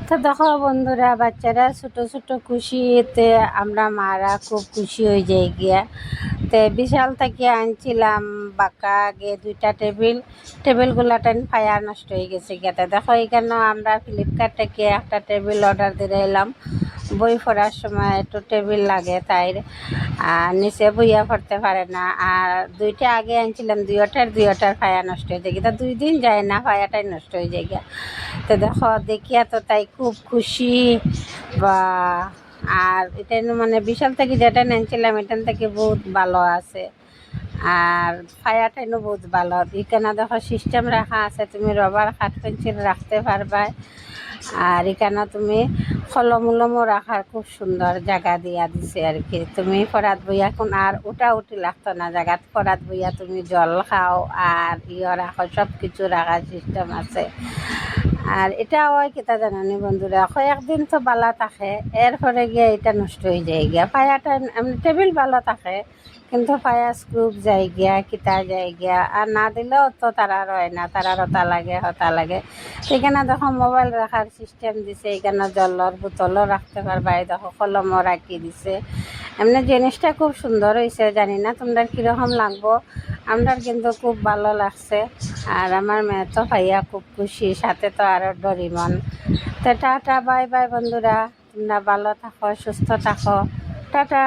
তো দেখো বন্ধুরা, বাচ্চারা ছোট ছোট খুশিতে আমরা মারা খুব খুশি হয়ে যাই গিয়া। তো বিশাল থেকে আনছিলাম বাঁকা আগে দুইটা টেবিলগুলা টাইম ফায়ার নষ্ট হয়ে গেছে গিয়া। তো দেখো এখানেও আমরা ফ্লিপকার্ট থেকে একটা টেবিল অর্ডার দিয়ে এলাম। বই পড়ার সময় একটু টেবিল লাগে তাই, আর নিচে বইয়া পড়তে পারে না। আর দুইটা আগে আনছিলাম, দুইটার ফায়া নষ্ট হয়ে যায় গিয়া। 2 দিন যায় না ফায়াটাই নষ্ট হয়ে যায় গিয়া। তো দেখো দেখিয়া তো তাই খুব খুশি। বা আর এটা মানে বিশাল থেকে যেটা নিয়েছিলাম এখান থেকে বহুত ভালো আছে। আর ফায়াটাইনও বহুত ভালো। এখানে দেখো সিস্টেম রাখা আছে, তুমি রবার কাঠ পেন্সিল রাখতে পারবা। আর এখানে তুমি কলমও রাখার খুব সুন্দর জায়গা দিয়া দিছে আর কি। তুমি পড়াত বইয়া কোন আর উঠি লাগতো না, জায়গাত পড়াত বইয়া তুমি জল খাও আর রাখো, সব কিছু রাখার সিস্টেম আছে। আর এটা হয় কিতা জানানি বন্ধুরা, কয়েকদিন তো বালা থাকে, এরপরে গিয়ে এটা নষ্ট হয়ে যায় গিয়া। পায়াটা এমনি টেবিল ভালো থাকে, কিন্তু পায়া স্ক্রুপ যায় গিয়া, কিতা যায় গিয়া। আর না দিলেও তো তারা রয় না, তারা হতা লাগে। সেখানে দেখো মোবাইল রাখার সিস্টেম দিছে, এখানে জলের বোতলও রাখতে পারবা। এই দেখো কলমও রাখি দিছে। এমনি জিনিসটা খুব সুন্দর হয়েছে, জানি না তোমরা কীরকম লাগবো। আমরা কিন্তু খুব ভালো লাগছে। আর আমার মেয়ে তো ভাইয়া খুব খুশি, সাথে তো আরও ডরিমন। তো টাটা, বাই বাই বন্ধুরা, তোমরা ভালো থাকো, সুস্থ থাকো, টাটা।